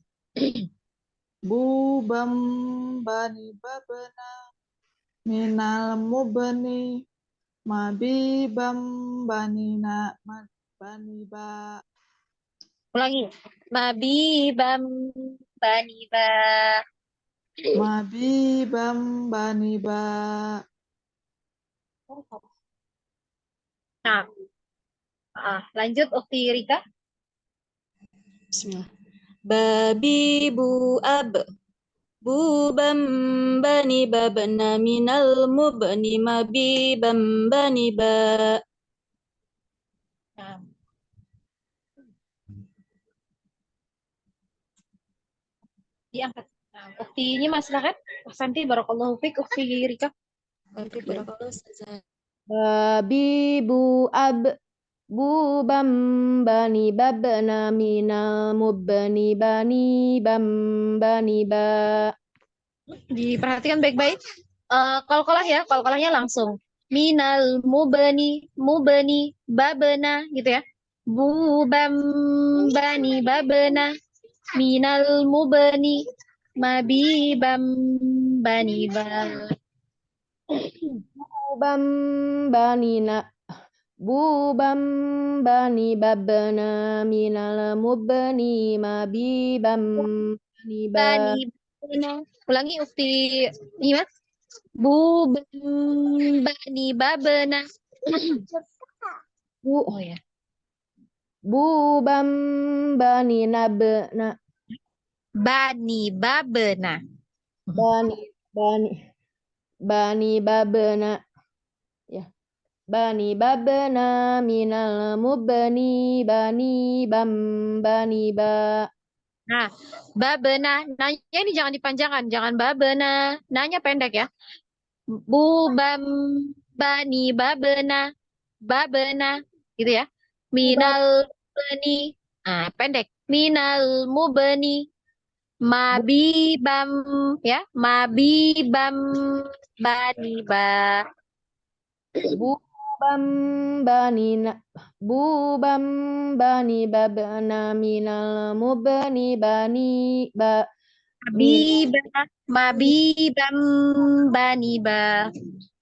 Bu bambani babna minal mubni mabi bambani na bani ba. Ulangi. Mabi bani ba. Mabi bambani ba. Nah, lanjut Ukhti Rika. Bismillah. Babi bu ab. Bu bambani babana minal mubni mabi bambani ba. Nah. Diangkat. Nah, Ukhti ini mas silahkan. Ahsanti barakallahu fik Ukhti Rika. Babi bu ab. Bu bambani babna minal mubni bani bambani ba. Diperhatikan baik-baik. Qalqalah ya, qalqalahnya langsung. Minal mubani babana gitu ya. Bu bambani babana minal mubani mabi bambani ba. Bu bambani na. Bu bambani babna minal mubni mabi bambani ba. Bani babana. Ulangi Ukti Nimas. Bu bambani babana. Bu Oh ya. Bu bambani nabna. Bani babana. Bani babna. Ya. Bani babna minal mubni bani bambani ba. Nah, babena, nanya ini jangan dipanjangkan, jangan babena, nanya pendek ya. Bu bani babena, gitu ya. Minal bani, nah pendek. Minal mubani, mabi bam, ya, mabi bam bani ba. Bu bambani na. Bu bambani babna minal mubni bani ba. Mabi bam bani ba.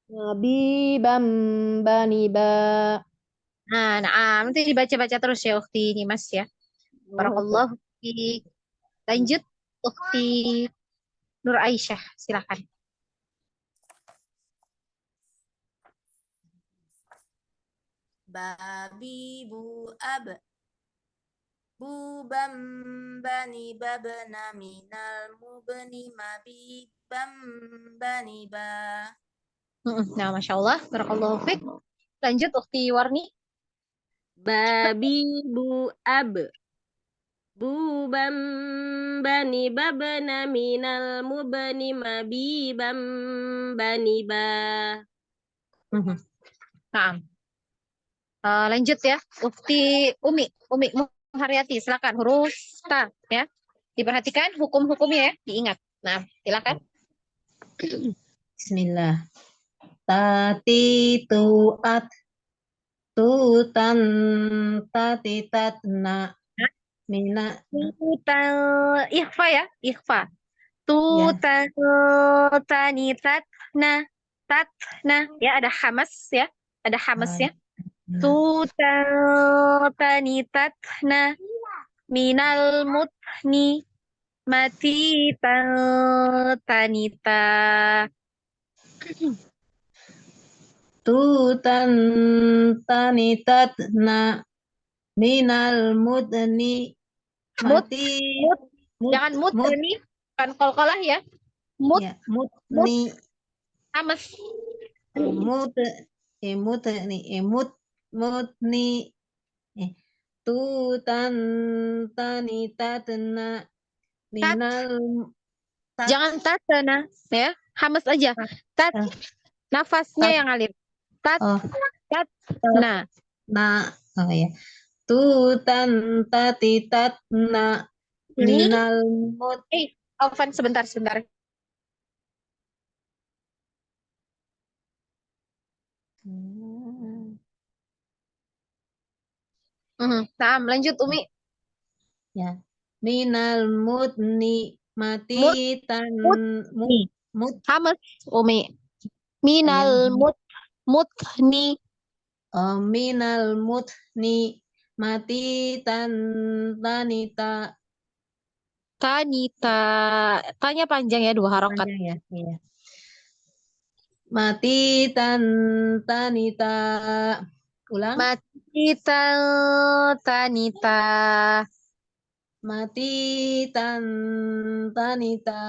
Nabi bambani ba. Nah, nanti dibaca-baca terus ya Ukti Nimas ya. Barakallahu fiik. Lanjut Ukti Nur Aisyah, silakan. Babi bu ab. Bubam bani babna minal mubni mabibam bani ba. Nah, Masya Allah. Barakallahu fiik. Lanjut, Ukhti Warni. Babi bu ab. Bubam bani babna minal mubni mabibam bani ba. Nah, lanjut ya. Ukhti Umi Haryati, silakan huruf ta ya. Diperhatikan hukum-hukumnya ya, diingat. Nah, silakan. Bismillah. Tati tuat tutan tati tatna mina Tutal ikhfa ya, ikhfa. ya. Tutal tani tatna ya, ada hamas ya. Ada hamasnya. Tutal tani tatna minal mutni mati tanita. Tutan tani tatna minal mudni mati Jangan mutni, kan qalqalah ya. Mut ya, mutni hamas. mutni tutan tani tatna minal Jangan tatna ya, hamas aja. Tat nafasnya yang ngalir. Tatna. Ya. Tutan tati tatna minal mut. Alvan sebentar. Nah, lanjut Umi. Ya. Minal mutni mati hamas Umi. Minal mutni. Minal mutni mati tanita. Tanya panjang ya, 2 harokat. Ya, iya. Mati tanita. Ulang. Mati tanita. Mati tanita.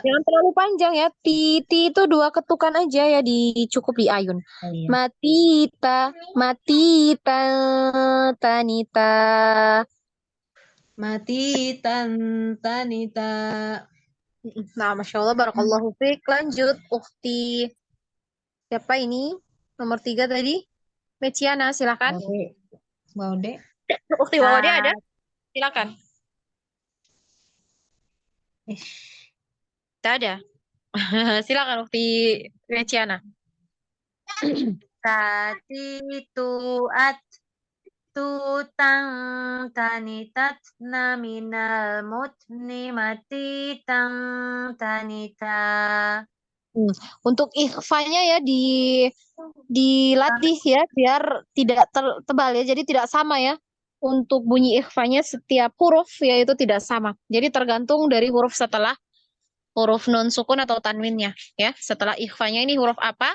Jangan terlalu panjang ya. Ti itu 2 ketukan aja ya, cukup di ayun. Iya. Mati tanita. Mati tanita. Nah, Masya Allah, barakallahu fiik. Lanjut, Ukhti. Siapa ini? Nomor 3 tadi. Meciana, silakan. Waude. Ukhti Waude ada? Silakan. Tidak ada. Silakan Ukhti Meciana. Tati tuat tutang tanitatna minal mutni mati tanita. Untuk ikhfanya ya dilatih ya, biar tidak tebal ya, jadi tidak sama ya. Untuk bunyi ikhfanya setiap huruf ya itu tidak sama. Jadi tergantung dari huruf setelah huruf non sukun atau tanwinnya ya. Setelah ikhfanya ini huruf apa?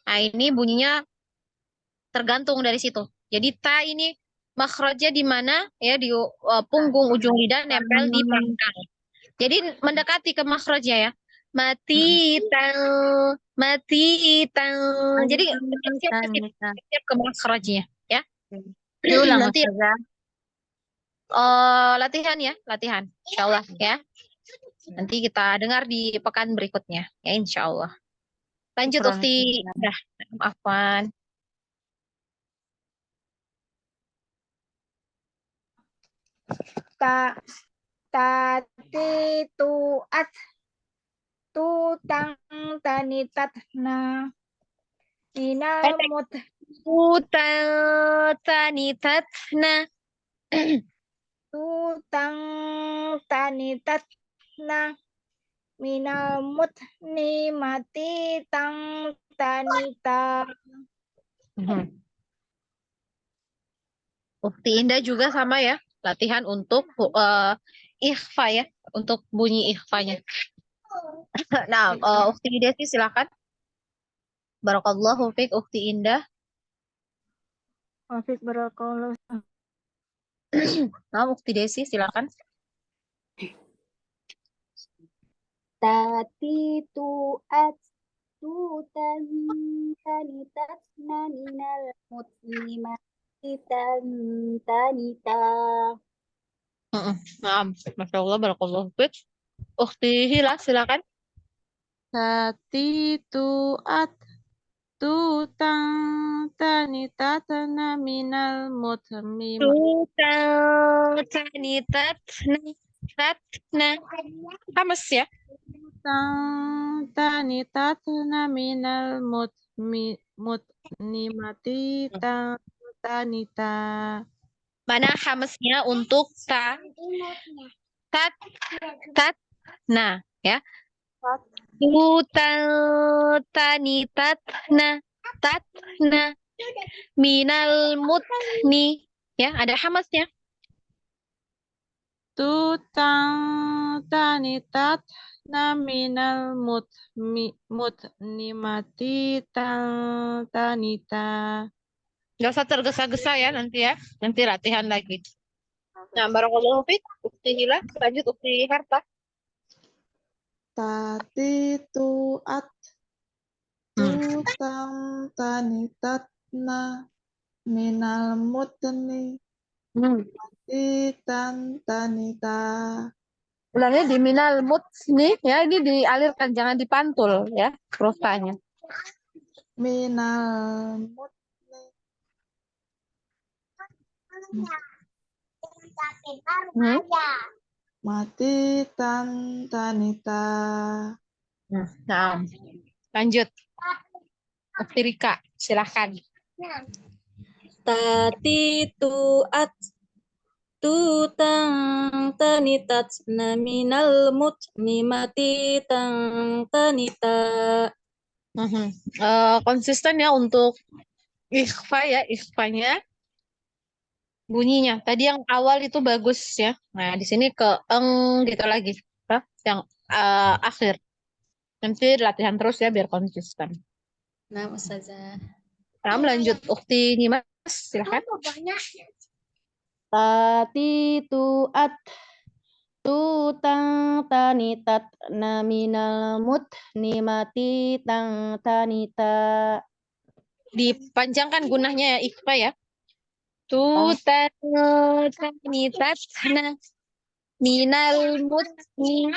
Nah, ini bunyinya tergantung dari situ. Jadi ta ini makhrajnya di mana ya, di punggung ujung lidah nempel di pangkal. Jadi mendekati ke makhrajnya ya. Mati Jadi siap ke makhrajnya ya. Diulang nanti latihan ya, insyaallah ya. Nanti kita dengar di pekan berikutnya ya, insyaallah. Lanjut Ukhti. Dah, afwan. Tati tuat tutang tanitatna minal mut. Tutang tanitatna. Tutang tanitatna minal mutni mati tang tanita. Ukhti Indah juga sama ya, latihan untuk ikhfa ya, untuk bunyi ikhfanya. Nah, Ukhti Desi silakan. Barakallahu fiik Ukhti Indah. Wafik barakallahu. Nah, Ukti Desi silakan. Tati tu'at tutan tanitatna minal muslimati tanita. Nah, Masya Allah, barakallahu fiik. Ukti Hila silakan. Tati tu'at tutang tanitatna minal mutmima. Tanitatna. Hamas ya. Tutang tanitatna minal mutnimati tanita. Mana hamasnya untuk tat nah ya. Tanitatna tatna minal mutni ya, ada hamasnya. Tutang tanitatna minal mutnimati tanita. Nggak usah tergesa-gesa ya nanti ya. Nanti latihan lagi. Nah, barakallahu fiik. Ukti Hila, lanjut Ukti Harta. Tati tuat tutang tanitatna minal mutni tanita. Ulangnya di minal mutni ya, ini dialirkan, jangan dipantul ya huruf-nya. Minal mutni mati tanita. Nah, lanjut. Ukti Rika, silahkan. Tati tu'at tutang tanitatna minal mutnimati tanita. Konsisten ya untuk ikhfa ya, ikhfanya bunyinya. Tadi yang awal itu bagus ya. Nah, di sini ke gitu lagi. Yang akhir. Nanti latihan terus ya biar konsisten. Nah, Ustazah. Nah, lanjut Ukti Nimas, silahkan. Tati tu'at tutang tanitat naminal mutnimati tang tanita. Dipanjangkan gunahnya ya, ikhfa ya. Tutang tanitat minal mutni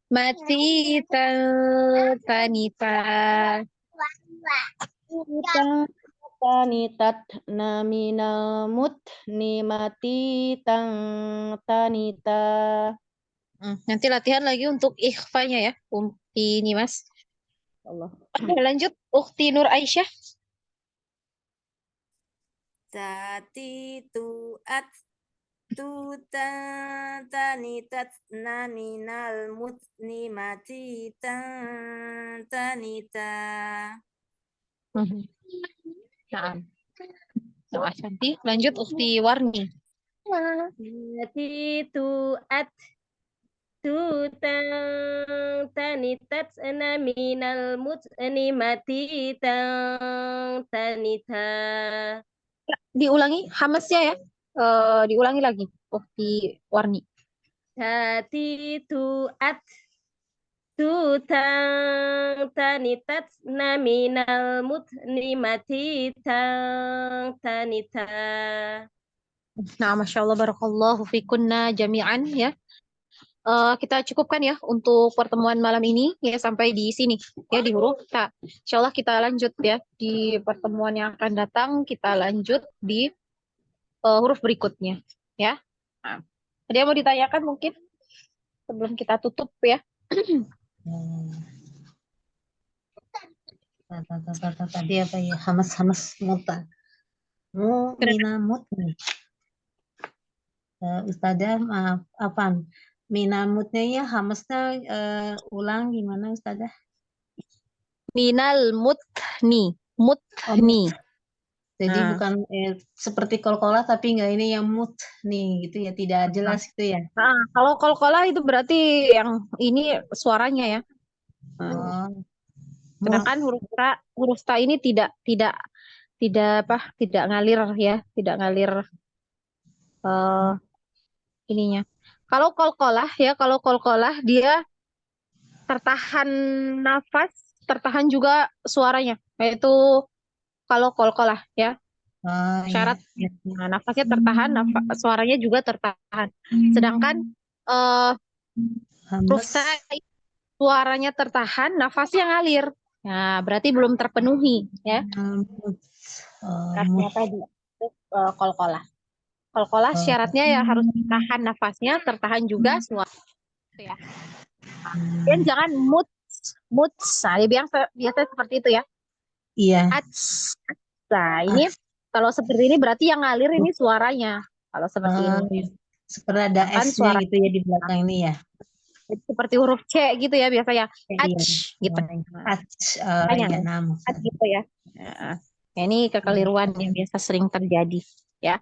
mati tanita. Tutang tanitat naminal mutnimati tang tanita. Nanti latihan lagi untuk ikhfanya ya, Ukti Nimas. Allah. Lanjut Ukti Nur Aisyah. Tati tu'at tutang tanitatna minal mutnimati tanita. Nah, Ashanti. Lanjut Ukti Warni. Tati tu'at tutang tanitat minal mutnimati tang tanita. Diulangi hamasnya ya. Diulangi lagi Ukti Warni. Tati tu'at tutang tanitat minal mutnimati tang tanita. Nah, Masya Allah, barakallahu fikunna jami'an ya. Kita cukupkan ya untuk pertemuan malam ini ya, sampai di sini ya di huruf ta. Insya Allah kita lanjut ya di pertemuan yang akan datang, kita lanjut di huruf berikutnya ya. Nah, ada yang mau ditanyakan mungkin sebelum kita tutup ya? Tadi apa ya, hamas muta mina mutni. Ustazah, maaf, apa mina mutnya ya hamasnya ulang gimana Ustazah? Minal mutni. Jadi Nah. bukan seperti kol-kola tapi enggak, ini yang mut nih gitu ya, tidak jelas gitu ya. Nah, kalau kol-kola itu berarti yang ini suaranya ya. Sedangkan huruf ta ini tidak ngalir ya, tidak ngalir eh ininya. Kalau kolkolah ya, kalau kolkolah dia tertahan nafas, tertahan juga suaranya. Yaitu kalau kolkolah ya, Oh iya. syarat nah, nafasnya tertahan, suaranya juga tertahan. Sedangkan huruf Hamas. ta suaranya tertahan, nafasnya ngalir. Nah, berarti belum terpenuhi ya. Syaratnya tadi itu kolkolah. Kolkolah syaratnya ya harus tertahan nafasnya, tertahan juga suara gitu ya. Dan jangan muts. Nah, dia biasa seperti itu ya. Iya. Nah, ini kalau seperti ini berarti yang ngalir ini suaranya. Kalau seperti ini. Seperti ada Kan S-nya suara gitu ya di belakang ini ya. seperti huruf C gitu ya biasanya. Gitu. Iya, nama. Gitu ya. Nah, ini kekeliruan yang biasa sering terjadi ya.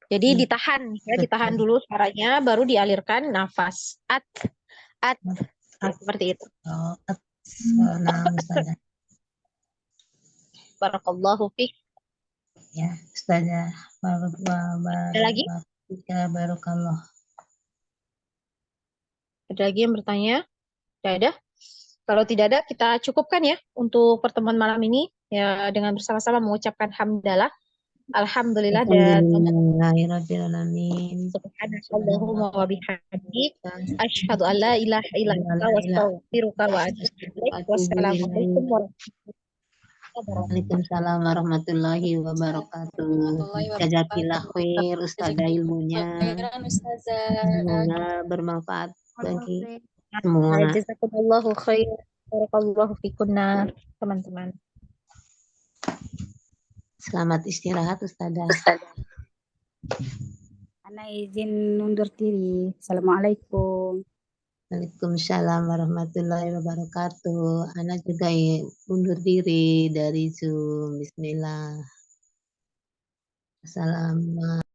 Jadi ditahan ya, ditahan dulu suaranya baru dialirkan nafas. Seperti itu. Nah, Ustazah. Barakallahu fiik. Ya, Ustazah. Ada lagi? Barakallah. Ada lagi yang bertanya? Tidak ada? Kalau tidak ada, kita cukupkan ya untuk pertemuan malam ini ya dengan bersama-sama mengucapkan hamdalah, alhamdulillah dan Alhamdulillahirrahmanirrahim. subhanakallahumma wa bihamdik asyhadu an la ilaha illa anta wa astaghfiruka wa atubu ilaik. Wassalamualaikum warahmatullahi wabarakatuh. Waalaikumsalam warahmatullahi wabarakatuh. Jazakallah khair Ustazah ilmunya. Semoga bermanfaat bagi semua. Jazakumullahu khair. Barakallahu fikunna teman-teman. Selamat istirahat Ustazah. Ana izin undur diri. Assalamualaikum. Waalaikumsalam warahmatullahi wabarakatuh. Ana juga undur diri dari Zoom. Bismillah. Assalamualaikum.